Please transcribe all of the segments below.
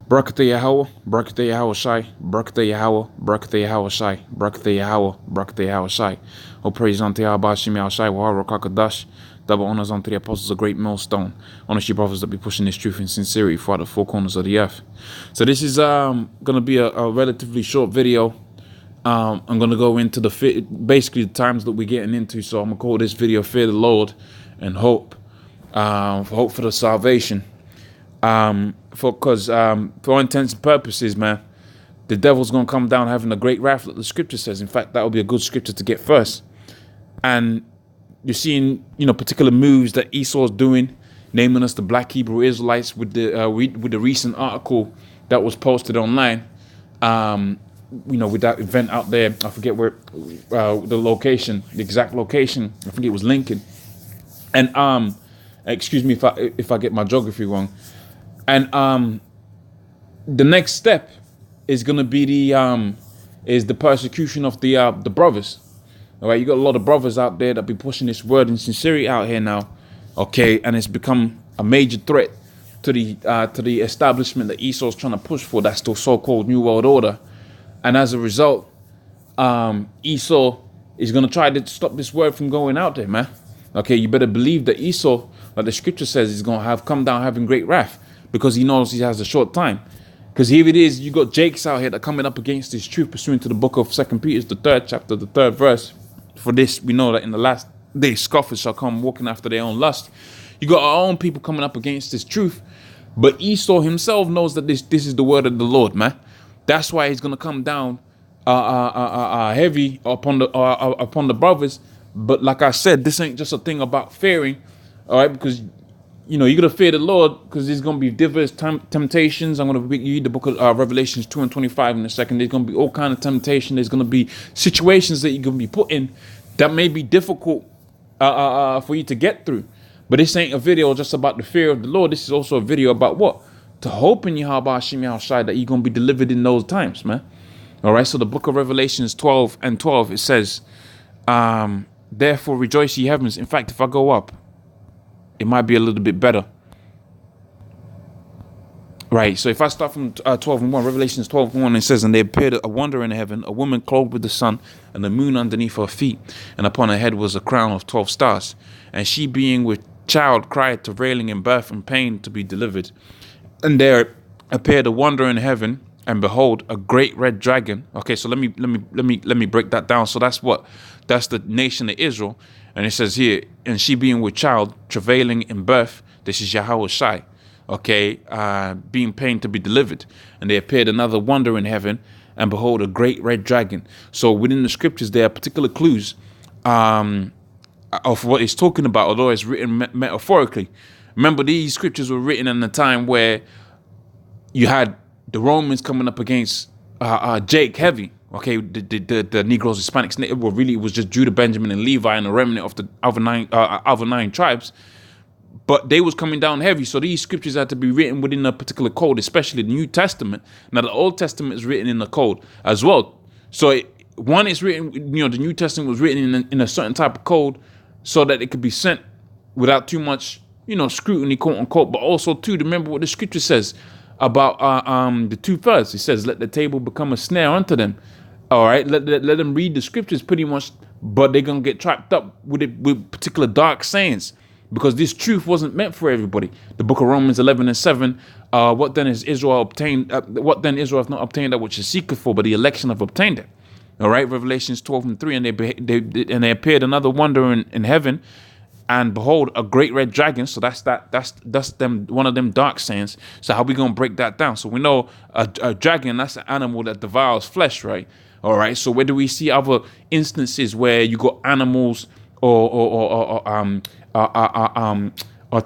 Barakatah Yahweh, Barakatah Yahweh Shai, Barakatah Yahweh, Barakatah Yahweh Shai, Barakatah Yahweh, Barakatah Yahweh Shai. Oh, praise unto Yahweh Shim Yahweh Shai, Wahara Kakadash. Double honors unto the apostles, a great millstone. Honors you brothers that be pushing this truth in sincerity throughout the four corners of the earth. So this is gonna be a relatively short video. I'm gonna go into basically the times that we're getting into. So I'm gonna call this video "Fear the Lord" and hope for the salvation. Because for all intents and purposes, man, the devil's gonna come down having a great wrath, like the scripture says. In fact, that would be a good scripture to get first. And you're seeing, particular moves that Esau's doing, naming us the Black Hebrew Israelites with the recent article that was posted online. With that event out there, I forget where the location, the exact location. I think it was Lincoln. And excuse me if I get my geography wrong. And the next step is gonna be the persecution of the brothers. All right, you got a lot of brothers out there that be pushing this word in sincerity out here now. Okay, and it's become a major threat to the establishment that Esau's trying to push for. That's the so-called New World Order. And as a result, Esau is gonna try to stop this word from going out there, man. Okay, you better believe that Esau, like the scripture says, is gonna have come down having great wrath, because he knows he has a short time. Because here it is, you got Jakes out here that are coming up against this truth, pursuant to the book of 2 Peter, the 3rd chapter, the 3rd verse. For this, we know that in the last day, scoffers shall come walking after their own lust. You got our own people coming up against this truth. But Esau himself knows that this is the word of the Lord, man. That's why he's gonna come down heavy upon the brothers. But like I said, this ain't just a thing about fearing, all right? Because you're gonna fear the Lord, because there's gonna be diverse temptations. I'm gonna read the book of Revelations 2 and 25 in a second. There's gonna be all kind of temptation. There's gonna be situations that you're gonna be put in that may be difficult for you to get through. But this ain't a video just about the fear of the Lord. This is also a video about what? To hope in Yahweh Hashem Yahushai that you're gonna be delivered in those times, man. All right. So the book of Revelations 12 and 12, it says, "Therefore rejoice ye heavens." In fact, if I go up, it might be a little bit better. Right, so if I start from 12 and 1, Revelations 12 and 1, it says, "And there appeared a wonder in heaven, a woman clothed with the sun, and the moon underneath her feet, and upon her head was a crown of 12 stars. And she, being with child, cried, travailing in birth and pain to be delivered. And there appeared a wonder in heaven, and behold, a great red dragon." Okay, so let me break that down. So that's the nation of Israel. And it says here, "And she, being with child, travailing in birth," this is Yahweh Shai, okay, being pained to be delivered. "And there appeared another wonder in heaven, and behold, a great red dragon." So within the scriptures, there are particular clues of what it's talking about, although it's written metaphorically. Remember, these scriptures were written in a time where you had the Romans coming up against Jake heavy. Okay, the Negroes, Hispanics, well, really it was just Judah, Benjamin, and Levi, and a remnant of the other nine tribes. But they was coming down heavy, so these scriptures had to be written within a particular code, especially the New Testament. Now, the Old Testament is written in the code as well. So it's written, the New Testament was written in a certain type of code so that it could be sent without too much, scrutiny, quote unquote. But also, too, remember what the scripture says about the 2/3. It says, "Let the table become a snare unto them." All right, let them read the scriptures pretty much, but they're gonna get trapped up with particular dark sayings, because this truth wasn't meant for everybody. The book of Romans 11 and 7. What then is Israel obtained? What then Israel has not obtained that which is seeketh for, but the election have obtained it. All right, Revelations 12 and 3. "And they appeared another wonder in heaven, and behold, a great red dragon." So that's them, one of them dark sayings. So how we gonna break that down? So we know a dragon, that's an animal that devours flesh, right? All right. So where do we see other instances where you got animals or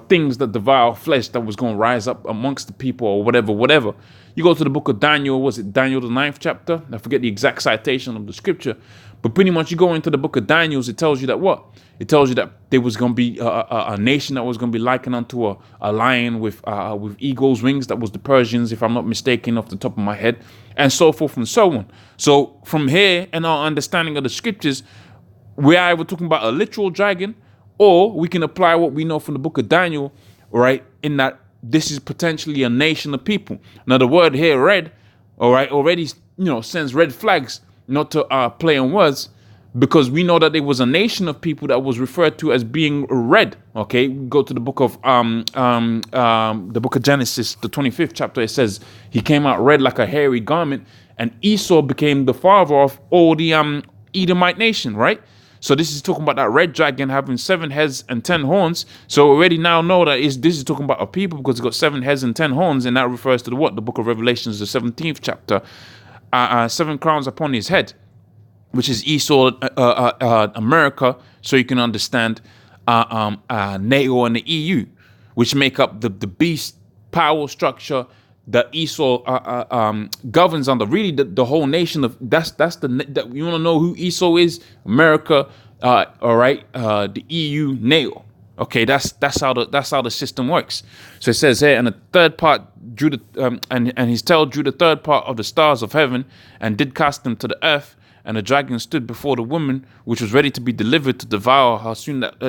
things that devour flesh that was going to rise up amongst the people or whatever? You go to the book of Daniel. Was it Daniel the 9th chapter? I forget the exact citation of the scripture, but pretty much you go into the book of Daniel, it tells you that what? It tells you that there was going to be a nation that was going to be likened unto a lion with eagle's wings. That was the Persians, if I'm not mistaken, off the top of my head, and so forth and so on. So from here and our understanding of the scriptures, we are either talking about a literal dragon, or we can apply what we know from the book of Daniel, right? In that this is potentially a nation of people. Now, the word here, red, all right, already, sends red flags, not to play on words, because we know that there was a nation of people that was referred to as being red. Okay, go to the book of Genesis, the 25th chapter. It says he came out red like a hairy garment, and Esau became the father of all the Edomite nation, right? So this is talking about that red dragon having 7 heads and 10 horns. So we already now know that this is talking about a people because it's got 7 heads and 10 horns, and that refers to the book of Revelations, the 17th chapter, 7 crowns upon his head, which is Esau, America, so you can understand NATO and the EU, which make up the beast power structure that Esau governs under. Really, the whole nation of that you want to know who Esau is? America, all right, the EU, NATO. Okay, that's how the system works. So it says here, and the third part drew and his tail drew the third part of the stars of heaven and did cast them to the earth. And the dragon stood before the woman, which was ready to be delivered to devour her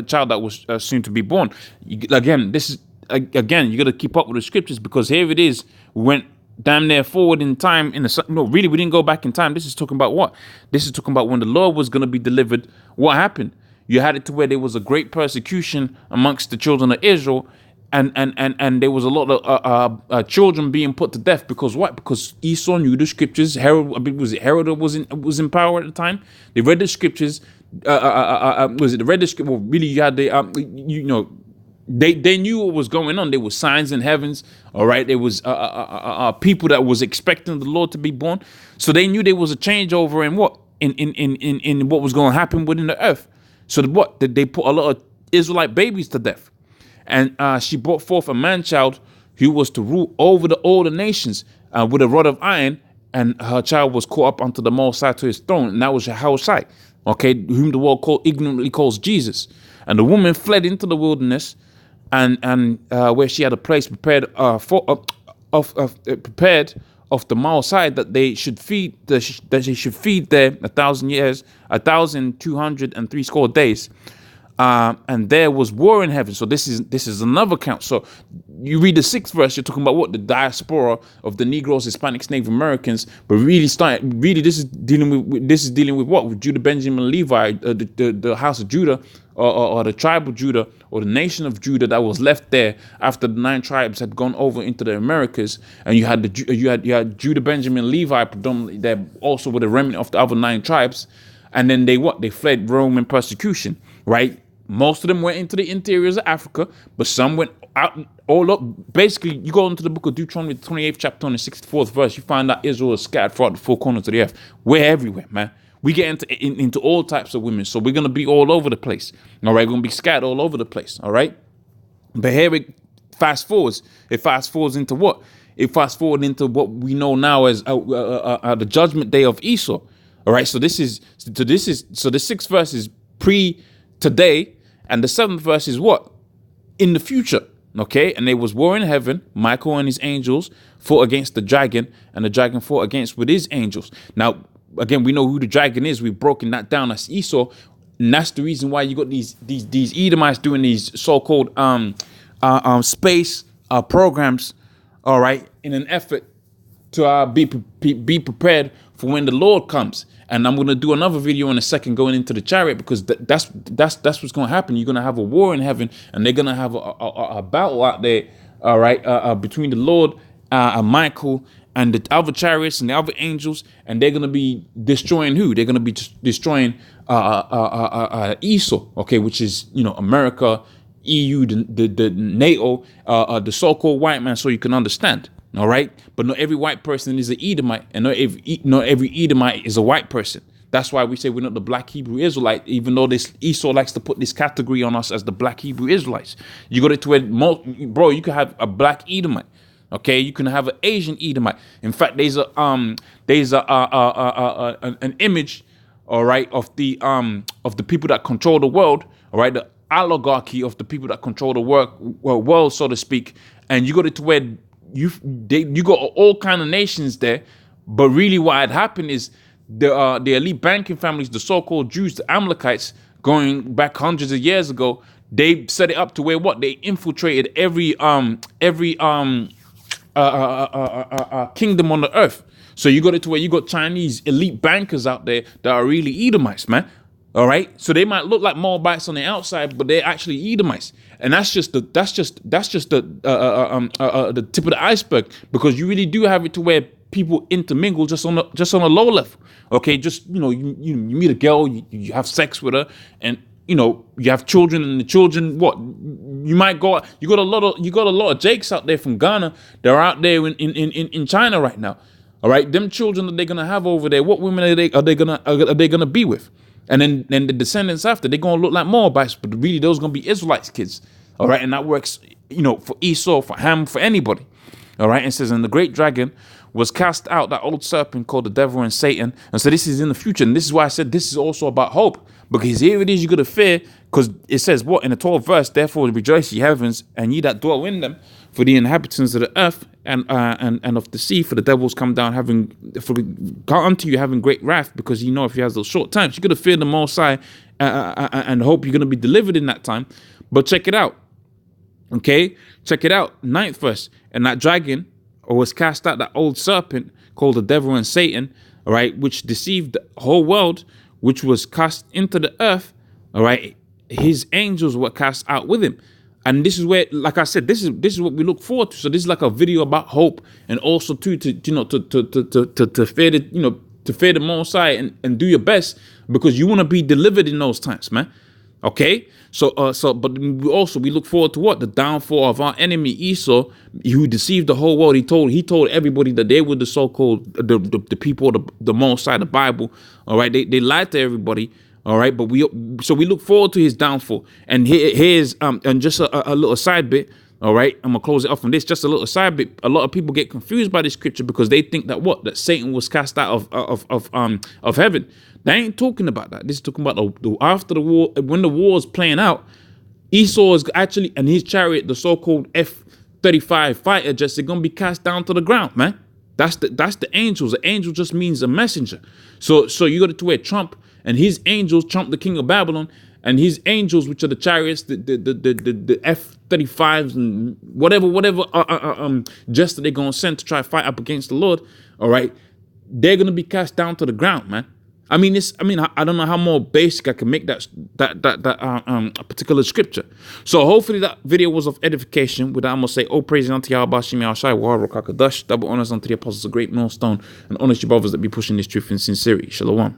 child that was soon to be born. You got to keep up with the scriptures, because here it is. We went damn near forward in time. We didn't go back in time. This is talking about what? This is talking about when the Lord was going to be delivered. What happened? You had it to where there was a great persecution amongst the children of Israel. And there was a lot of children being put to death because what? Because Esau knew the scriptures. Herod was in power at the time. They read the scriptures. Well, really, you had they knew what was going on. There was signs in heavens. All right, there was people that was expecting the Lord to be born. So they knew there was a changeover in what in what was going to happen within the earth. So they put a lot of Israelite babies to death. And she brought forth a man-child who was to rule over all the nations with a rod of iron, and her child was caught up unto the Most High to his throne, and that was Yahushua, okay, whom the world ignorantly calls Jesus. And the woman fled into the wilderness, and where she had a place prepared prepared of the Most High, that they should feed there 1,000 years, 1,203 days. And there was war in heaven. So this is another count. So you read the 6th verse, you're talking about what? The diaspora of the Negroes, Hispanics, Native Americans. But this is dealing with what? With Judah, Benjamin, Levi, the house of Judah, or the tribe of Judah, or the nation of Judah that was left there after the 9 tribes had gone over into the Americas. And you had Judah, Benjamin, Levi predominantly there, also with a remnant of the other 9 tribes. And then they fled Roman persecution, right? Most of them went into the interiors of Africa, but some went out all up. Basically, you go into the book of Deuteronomy, the 28th chapter, on the 64th verse, you find that Israel is scattered throughout the 4 corners of the earth. We're everywhere, man. We get into all types of women, so we're going to be all over the place. All right, we're going to be scattered all over the place, all right? But here it fast forwards. It fast forwards into what? It fast forward into what we know now as the judgment day of Esau. All right, so the 6th verse is pre-today, and the 7th verse is what? In the future, okay? And there was war in heaven. Michael and his angels fought against the dragon, and the dragon fought against with his angels. Now, again, we know who the dragon is. We've broken that down as Esau, and that's the reason why you got these Edomites doing these so-called space programs, all right, in an effort to be prepared for when the Lord comes. And I'm going to do another video in a second going into the chariot, because that's what's going to happen. You're going to have a war in heaven, and they're going to have a battle out there, all right, between the Lord, Michael, and the other chariots and the other angels, and they're going to be destroying who? They're going to be destroying Esau, okay, which is, America, EU, the NATO, the so-called white man, so you can understand. All right, but not every white person is an Edomite, and not every Edomite is a white person. That's why we say we're not the black Hebrew Israelite, even though this Esau likes to put this category on us as the black Hebrew Israelites. You got it to where, you can have a black Edomite, okay? You can have an Asian Edomite. In fact, there's an image, all right, of the people that control the world, all right, the oligarchy of the people that control the world, so to speak, and you got it to where you got all kind of nations there, but really what had happened is the elite banking families, the so-called Jews, the Amalekites, going back hundreds of years ago, they set it up to where what? They infiltrated every kingdom on the earth. So you got it to where you got Chinese elite bankers out there that are really Edomites, man. All right. So they might look like Moabites on the outside, but they're actually Edomites. And that's just the tip of the iceberg, because you really do have it to where people intermingle just on a low level. Okay. Just, you meet a girl, you have sex with her, and you have children, and the children, what you might go, you got a lot of Jakes out there from Ghana. They're out there in China right now. All right. Them children that they're going to have over there, what women are they going to be with? And then the descendants after, they're going to look like Moabites, but really those going to be Israelites kids. All right. And that works, for Esau, for Ham, for anybody. All right. And it says, and the great dragon was cast out, that old serpent called the devil and Satan. And so this is in the future. And this is why I said this is also about hope, because here it is you got to fear, because it says what in the 12th verse, therefore rejoice ye heavens and ye that dwell in them, for the inhabitants of the earth and of the sea, for the devils come down unto you having great wrath, because if he has those short times, you're going to fear the Most High and hope you're going to be delivered in that time. But check it out. Okay, check it out. 9th verse, and that dragon was cast out, that old serpent called the devil and Satan, all right, which deceived the whole world, which was cast into the earth. All right, his angels were cast out with him. And this is where, like I said, this is what we look forward to. So this is like a video about hope, and also to fear the Most High and do your best, because you want to be delivered in those times, man. Okay, but we look forward to what? The downfall of our enemy Esau, who deceived the whole world. He told everybody that they were the so-called the people of the Most High, the Bible. All right, they lied to everybody. All right, but we look forward to his downfall. And here's and just a little side bit. All right, I'm gonna close it off on this. Just a little side bit. A lot of people get confused by this scripture because they think that Satan was cast out of heaven. They ain't talking about that. This is talking about after the war, when the war is playing out. Esau is actually, and his chariot, the so-called F-35 fighter jets, they're gonna be cast down to the ground, man. That's the angels. The angel just means a messenger. So you got to where Trump and his angels, Trump the king of Babylon, and his angels, which are the chariots, the F-35s and whatever jets that they're gonna send to try to fight up against the Lord. All right, they're gonna be cast down to the ground, man. I don't know how more basic I can make that particular scripture. So hopefully that video was of edification. With that, I'm gonna say, oh, praise unto Yahweh, Shemi Ashai, Wahar Rokakadash, double honors unto the apostles of great millstone, and honors your brothers that be pushing this truth in sincerity. Shalom.